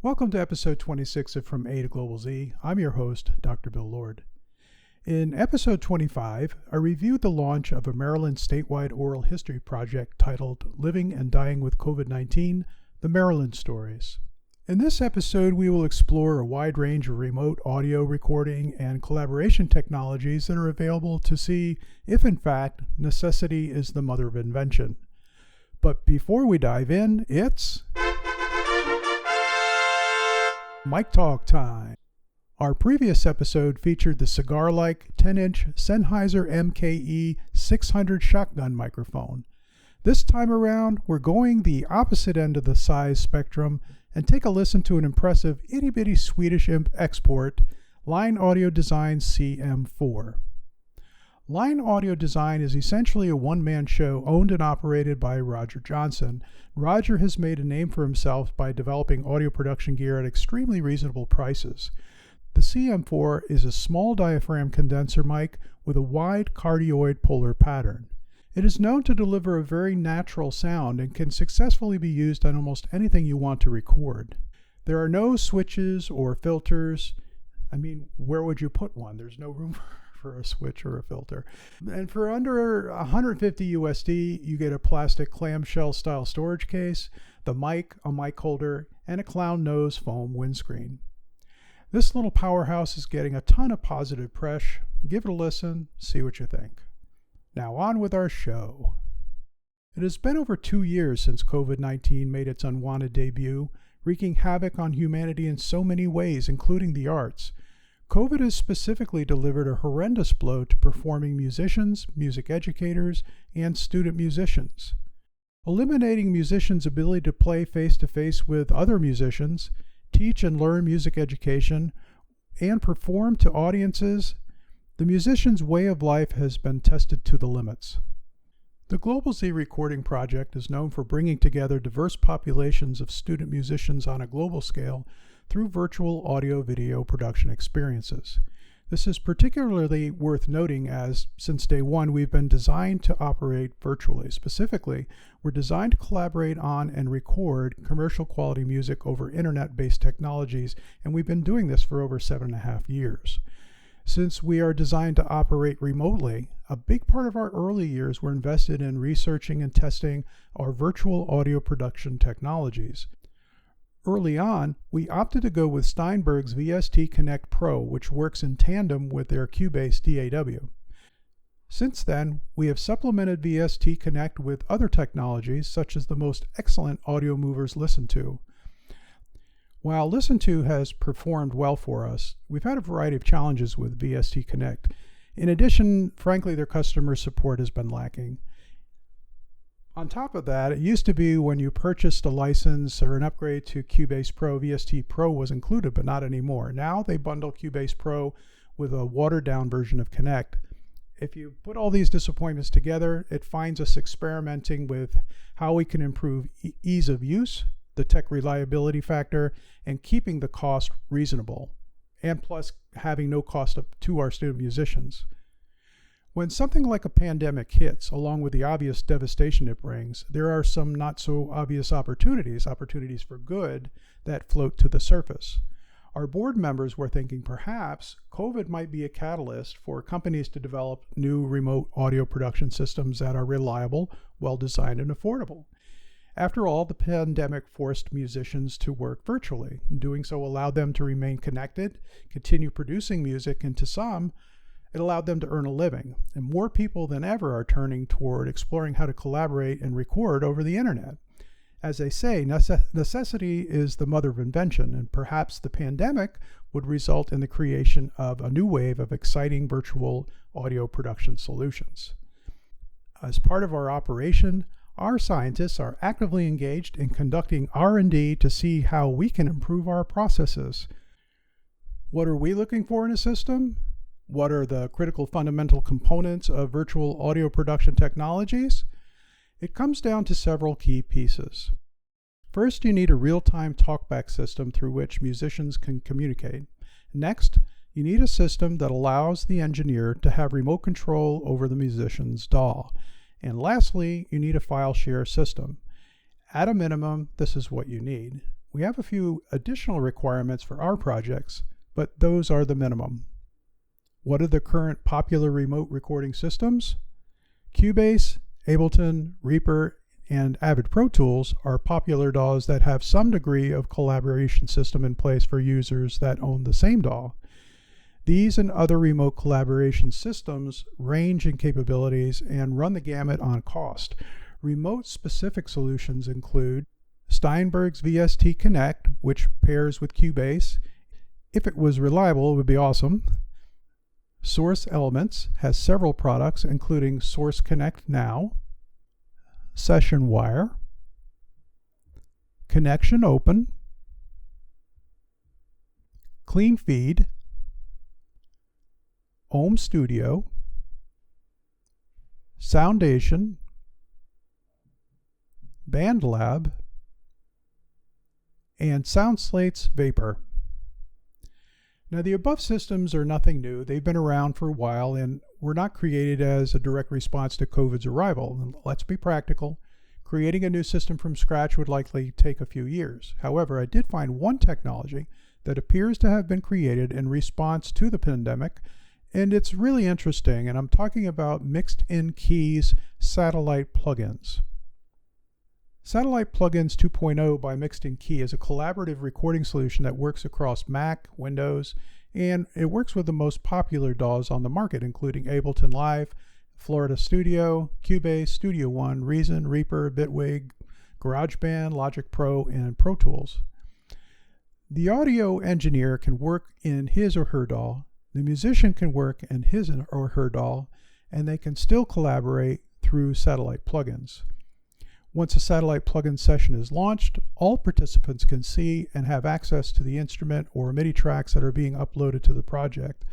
Welcome to episode 26 of From A to Global Z. I'm your host, Dr. Bill Lord. In episode 25, I reviewed the launch of a Maryland statewide oral history project titled Living and Dying with COVID-19, The Maryland Stories. In this episode, we will explore a wide range of remote audio recording and collaboration technologies that are available to see if, in fact, necessity is the mother of invention. But before we dive in, it's Mic Talk time. Our previous episode featured the cigar-like 10-inch Sennheiser MKE 600 shotgun microphone. This time around, we're going the opposite end of the size spectrum and take a listen to an impressive itty-bitty Swedish export, Line Audio Design CM4. Line Audio Design is essentially a one-man show owned and operated by Roger Johnson. Roger has made a name for himself by developing audio production gear at extremely reasonable prices. The CM4 is a small diaphragm condenser mic with a wide cardioid polar pattern. It is known to deliver a very natural sound and can successfully be used on almost anything you want to record. There are no switches or filters. Where would you put one? There's no room for a switch or a filter. And for under 150 USD, you get a plastic clamshell style storage case, the mic, a mic holder, and a clown nose foam windscreen. This little powerhouse is getting a ton of positive press. Give it a listen, see what you think. Now on with our show. It has been over 2 years since COVID-19 made its unwanted debut, wreaking havoc on humanity in so many ways, including the arts. COVID has specifically delivered a horrendous blow to performing musicians, music educators, and student musicians. Eliminating musicians' ability to play face-to-face with other musicians, teach and learn music education, and perform to audiences, the musician's way of life has been tested to the limits. The Global Z Recording Project is known for bringing together diverse populations of student musicians on a global scale through virtual audio-video production experiences. This is particularly worth noting as, since day one, we've been designed to operate virtually. Specifically, we're designed to collaborate on and record commercial quality music over internet-based technologies, and we've been doing this for over 7.5 years. Since we are designed to operate remotely, a big part of our early years were invested in researching and testing our virtual audio production technologies. Early on, we opted to go with Steinberg's VST Connect Pro, which works in tandem with their Cubase DAW. Since then, we have supplemented VST Connect with other technologies, such as the most excellent audio movers Listen To. While Listen To has performed well for us, we've had a variety of challenges with VST Connect. In addition, frankly, their customer support has been lacking. On top of that, it used to be when you purchased a license or an upgrade to Cubase Pro, VST Pro was included, but not anymore. Now they bundle Cubase Pro with a watered-down version of Connect. If you put all these disappointments together, it finds us experimenting with how we can improve ease of use, the tech reliability factor, and keeping the cost reasonable, and plus having no cost to our student musicians. When something like a pandemic hits, along with the obvious devastation it brings, there are some not so obvious opportunities for good, that float to the surface. Our board members were thinking perhaps COVID might be a catalyst for companies to develop new remote audio production systems that are reliable, well-designed, and affordable. After all, the pandemic forced musicians to work virtually. Doing so allowed them to remain connected, continue producing music, and to some, it allowed them to earn a living. And more people than ever are turning toward exploring how to collaborate and record over the internet. As they say, necessity is the mother of invention, and perhaps the pandemic would result in the creation of a new wave of exciting virtual audio production solutions. As part of our operation, our scientists are actively engaged in conducting R&D to see how we can improve our processes. What are we looking for in a system? What are the critical fundamental components of virtual audio production technologies? It comes down to several key pieces. First, you need a real-time talkback system through which musicians can communicate. Next, you need a system that allows the engineer to have remote control over the musician's DAW. And lastly, you need a file share system. At a minimum, this is what you need. We have a few additional requirements for our projects, but those are the minimum. What are the current popular remote recording systems? Cubase, Ableton, Reaper, and Avid Pro Tools are popular DAWs that have some degree of collaboration system in place for users that own the same DAW. These and other remote collaboration systems range in capabilities and run the gamut on cost. Remote-specific solutions include Steinberg's VST Connect, which pairs with Cubase. If it was reliable, it would be awesome. Source Elements has several products, including Source Connect Now, Session Wire, Connection Open, Clean Feed, Ohm Studio, Soundation, BandLab, and SoundSlate's Vapor. Now, the above systems are nothing new. They've been around for a while and were not created as a direct response to COVID's arrival. And let's be practical. Creating a new system from scratch would likely take a few years. However, I did find one technology that appears to have been created in response to the pandemic, and it's really interesting, and I'm talking about Mixed-In Keys satellite plugins. Satellite Plugins 2.0 by Mixed-In Key is a collaborative recording solution that works across Mac, Windows, and it works with the most popular DAWs on the market, including Ableton Live, Florida Studio, Cubase, Studio One, Reason, Reaper, Bitwig, GarageBand, Logic Pro, and Pro Tools. The audio engineer can work in his or her DAW, the musician can work in his or her DAW, and they can still collaborate through satellite plugins. Once a satellite plugin session is launched, all participants can see and have access to the instrument or MIDI tracks that are being uploaded to the project.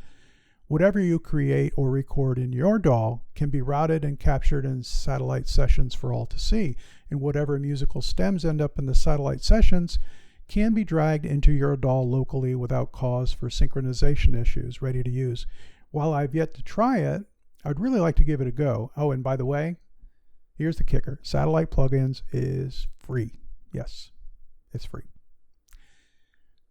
Whatever you create or record in your DAW can be routed and captured in satellite sessions for all to see, and whatever musical stems end up in the satellite sessions can be dragged into your DAW locally without cause for synchronization issues, ready to use. While I've yet to try it, I'd really like to give it a go. Oh, and by the way, here's the kicker. Satellite Plugins is free. Yes, it's free.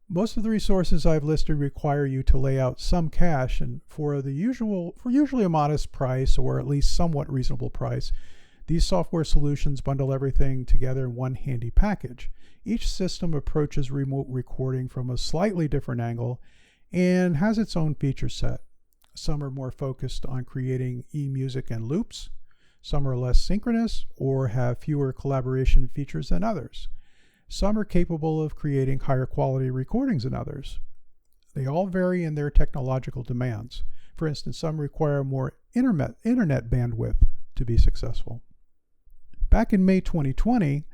Most of the resources I've listed require you to lay out some cash, and for usually a modest price, or at least somewhat reasonable price, these software solutions bundle everything together in one handy package. Each system approaches remote recording from a slightly different angle and has its own feature set. Some are more focused on creating e-music and loops. Some are less synchronous or have fewer collaboration features than others. Some are capable of creating higher quality recordings than others. They all vary in their technological demands. For instance, some require more internet bandwidth to be successful. Back in May 2020,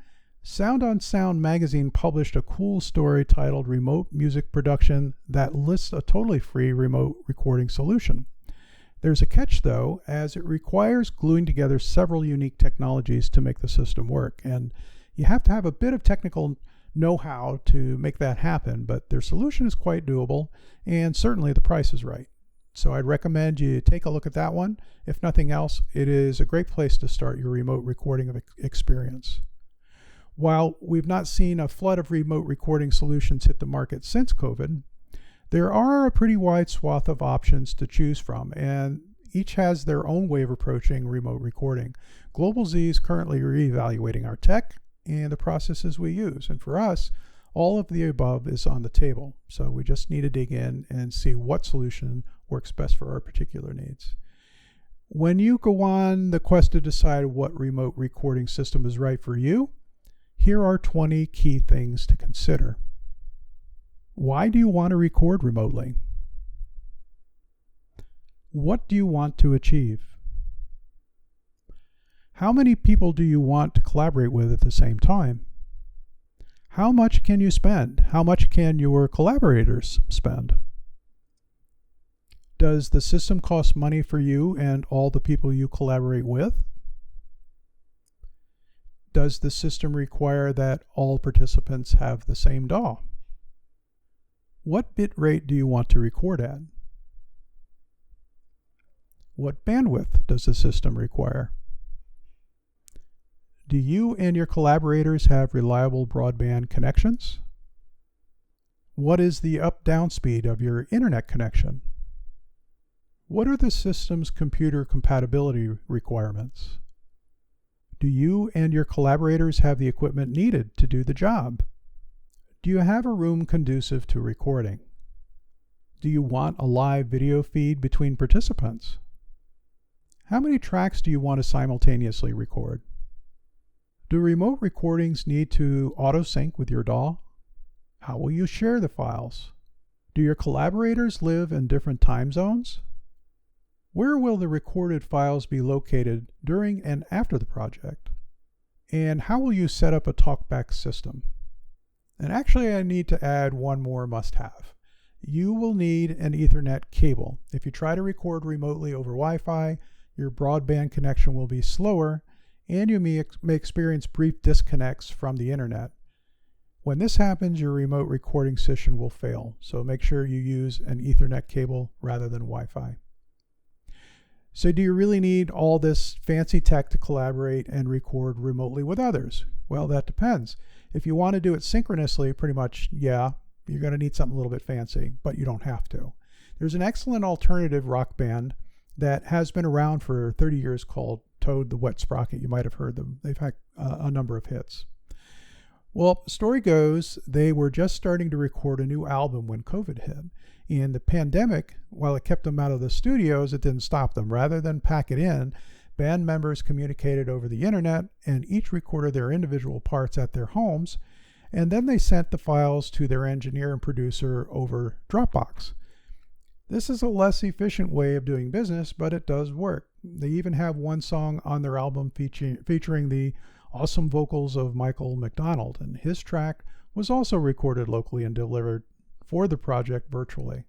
Sound on Sound magazine published a cool story titled Remote Music Production that lists a totally free remote recording solution. There's a catch though, as it requires gluing together several unique technologies to make the system work, and you have to have a bit of technical know-how to make that happen, but their solution is quite doable, and certainly the price is right. So I'd recommend you take a look at that one. If nothing else, it is a great place to start your remote recording experience. While we've not seen a flood of remote recording solutions hit the market since COVID, there are a pretty wide swath of options to choose from, and each has their own way of approaching remote recording. Global Z is currently reevaluating our tech and the processes we use, and for us, all of the above is on the table. So we just need to dig in and see what solution works best for our particular needs. When you go on the quest to decide what remote recording system is right for you, here are 20 key things to consider. Why do you want to record remotely? What do you want to achieve? How many people do you want to collaborate with at the same time? How much can you spend? How much can your collaborators spend? Does the system cost money for you and all the people you collaborate with? Does the system require that all participants have the same DAW? What bit rate do you want to record at? What bandwidth does the system require? Do you and your collaborators have reliable broadband connections? What is the up-down speed of your internet connection? What are the system's computer compatibility requirements? Do you and your collaborators have the equipment needed to do the job? Do you have a room conducive to recording? Do you want a live video feed between participants? How many tracks do you want to simultaneously record? Do remote recordings need to auto-sync with your DAW? How will you share the files? Do your collaborators live in different time zones? Where will the recorded files be located during and after the project? And how will you set up a talkback system? And actually, I need to add one more must-have. You will need an Ethernet cable. If you try to record remotely over Wi-Fi, your broadband connection will be slower, and you may experience brief disconnects from the internet. When this happens, your remote recording session will fail, so make sure you use an Ethernet cable rather than Wi-Fi. So do you really need all this fancy tech to collaborate and record remotely with others? Well, that depends. If you want to do it synchronously, pretty much, yeah, you're going to need something a little bit fancy, but you don't have to. There's an excellent alternative rock band that has been around for 30 years called Toad the Wet Sprocket. You might have heard them. They've had a number of hits. Well, story goes, they were just starting to record a new album when COVID hit. And the pandemic, while it kept them out of the studios, it didn't stop them. Rather than pack it in, band members communicated over the internet and each recorded their individual parts at their homes. And then they sent the files to their engineer and producer over Dropbox. This is a less efficient way of doing business, but it does work. They even have one song on their album featuring the awesome vocals of Michael McDonald, and his track was also recorded locally and delivered for the project virtually.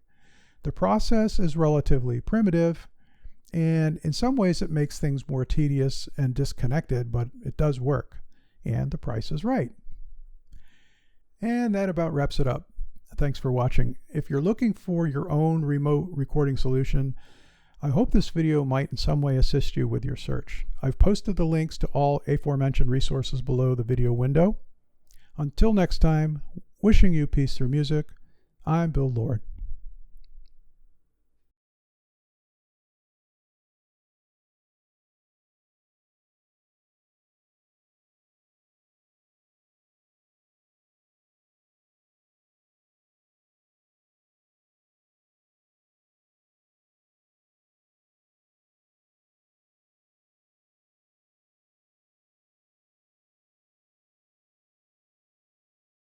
The process is relatively primitive, and in some ways it makes things more tedious and disconnected, but it does work, and the price is right. And that about wraps it up. Thanks for watching. If you're looking for your own remote recording solution, I hope this video might in some way assist you with your search. I've posted the links to all aforementioned resources below the video window. Until next time, wishing you peace through music, I'm Bill Lord.